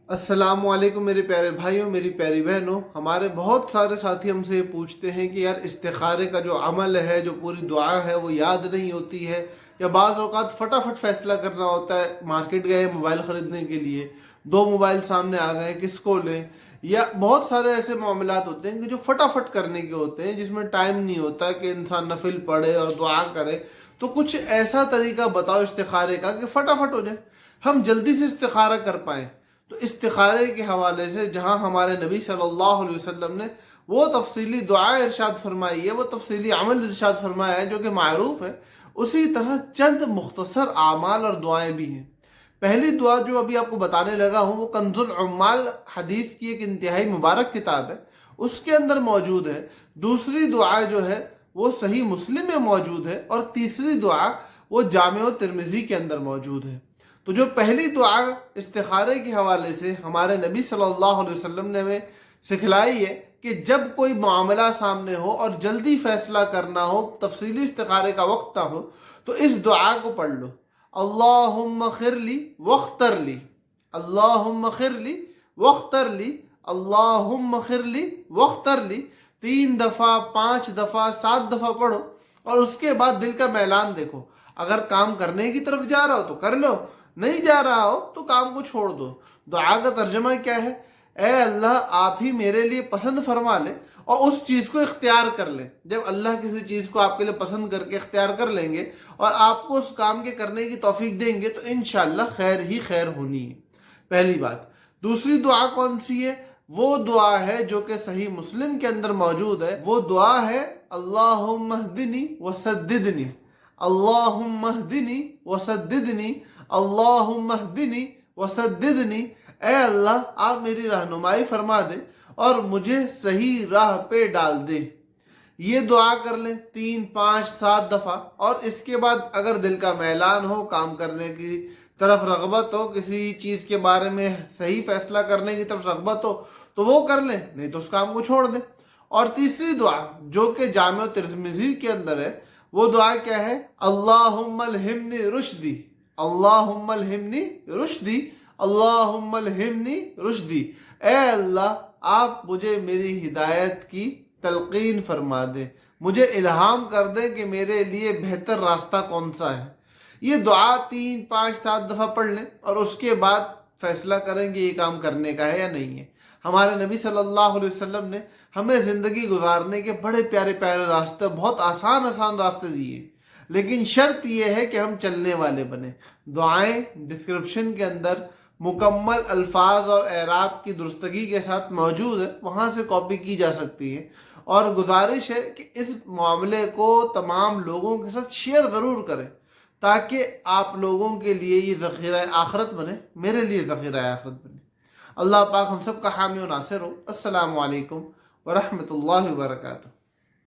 अस्सलाम वालेकुम मेरे प्यारे भाइयों, मेरी प्यारी बहनों। हमारे बहुत सारे साथी हमसे ये पूछते हैं कि यार इस्तिखारे का जो अमल है, जो पूरी दुआ है, वो याद नहीं होती है, या बाज़ औक़ात फटाफट फैसला करना होता है। मार्केट गए मोबाइल ख़रीदने के लिए, दो मोबाइल सामने आ गए, किसको लें, या बहुत सारे ऐसे मामलात होते हैं कि जो फटाफट करने के होते हैं, जिसमें टाइम नहीं होता कि इंसान नफिल पढ़े और दुआ करे। तो कुछ ऐसा तरीका बताओ इस्तिखारे का कि फटाफट हो जाए, हम जल्दी से इस्तिखारा कर पाएँ। तो इस्तिखारे के हवाले से जहाँ हमारे नबी सल्लल्लाहु अलैहि वसल्लम ने वो तफसीली दुआ इरशाद फरमाई है, वो तफसीली अमल इरशाद फरमाया है जो कि मारूफ है, उसी तरह चंद मुख्तसर आमाल और दुआएं भी हैं। पहली दुआ जो अभी आपको बताने लगा हूँ वो कंजुल उम्माल हदीस की एक इंतहाई मुबारक किताब है, उसके अंदर मौजूद है। दूसरी दुआ जो है वो सही मुस्लिम में मौजूद है, और तीसरी दुआ वो जामे तिर्मिज़ी के अंदर मौजूद है। तो जो पहली दुआ इस्तिखारे के हवाले से हमारे नबी सल्लल्लाहु अलैहि वसल्लम ने हमें सिखलाई है कि जब कोई मामला सामने हो और जल्दी फैसला करना हो, तफसीली इस्तिखारे का वक्त ना हो, तो इस दुआ को पढ़ लो। अल्लाहुम्मा खिरली वख्तरली, अल्लाहुम्मा खिरली वख्तरली, अल्लाहुम्मा खिरली वख्तरली। 3 दफ़ा, 5 दफ़ा, 7 दफ़ा पढ़ो, और उसके बाद दिल का मैलान देखो। अगर काम करने की तरफ जा रहा हो तो कर लो, नहीं जा रहा हो तो काम को छोड़ दो। दुआ का तर्जमा क्या है? ए अल्लाह, आप ही मेरे लिए पसंद फरमा ले और उस चीज़ को इख्तियार कर ले। जब अल्लाह किसी चीज़ को आपके लिए पसंद करके इख्तियार कर लेंगे और आपको उस काम के करने की तौफीक देंगे तो इंशाअल्लाह खैर ही खैर होनी है। पहली बात। दूसरी दुआ कौन सी है? वो दुआ है जो कि सही मुस्लिम के अंदर मौजूद है। वो दुआ है अल्लाहुम्मा हदिनी वसद्दिदनी, अल्लाहुम्मा हदिनी वसद्दिदनी, अल्लाहुम्मा हदिनी वसद्दिदनी। ए अल्लाह, आप मेरी रहनुमाई फरमा दे और मुझे सही राह पे डाल दे। ये दुआ कर लें 3, 5, 7 दफ़ा। और इसके बाद अगर दिल का मैलान हो, काम करने की तरफ रग़बत हो, किसी चीज़ के बारे में सही फैसला करने की तरफ रग़बत हो तो वो कर लें, नहीं तो उस काम को छोड़ दें। और तीसरी दुआ जो कि जामे तिर्मिज़ी के अंदर है, वो दुआ क्या है? अल्लाहुम्मा अल्हिमनी रुश्दी, अल्लाहुम्मा अल्हिमनी रुश्दी, अल्लाहुम्मा अल्हिमनी रुश्दी। ए अल्लाह, आप मुझे मेरी हिदायत की तलकीन फरमा दे, मुझे इल्हाम कर दे कि मेरे लिए बेहतर रास्ता कौन सा है। ये दुआ 3, 5, 7 दफ़ा पढ़ लें और उसके बाद फैसला करेंगे ये काम करने का है या नहीं है। हमारे नबी सल्लल्लाहु अलैहि वसल्लम ने हमें ज़िंदगी गुजारने के बड़े प्यारे प्यारे रास्ते, बहुत आसान आसान रास्ते दिए, लेकिन शर्त यह है कि हम चलने वाले बने। दुआएं डिस्क्रिप्शन के अंदर मुकम्मल अल्फाज और एराब की दुरुस्तगी के साथ मौजूद है, वहाँ से कॉपी की जा सकती है। और गुजारिश है कि इस मामले को तमाम लोगों के साथ शेयर ज़रूर करें ताकि आप लोगों के लिए ये ज़ख़ीरा आखरत बने, मेरे लिए ज़ख़ीरा आखरत बने। अल्लाह पाक हम सब का हामी और नासिर हो। अस्सलामु अलैकुम व रहमतुल्लाहि व बरकातुहू।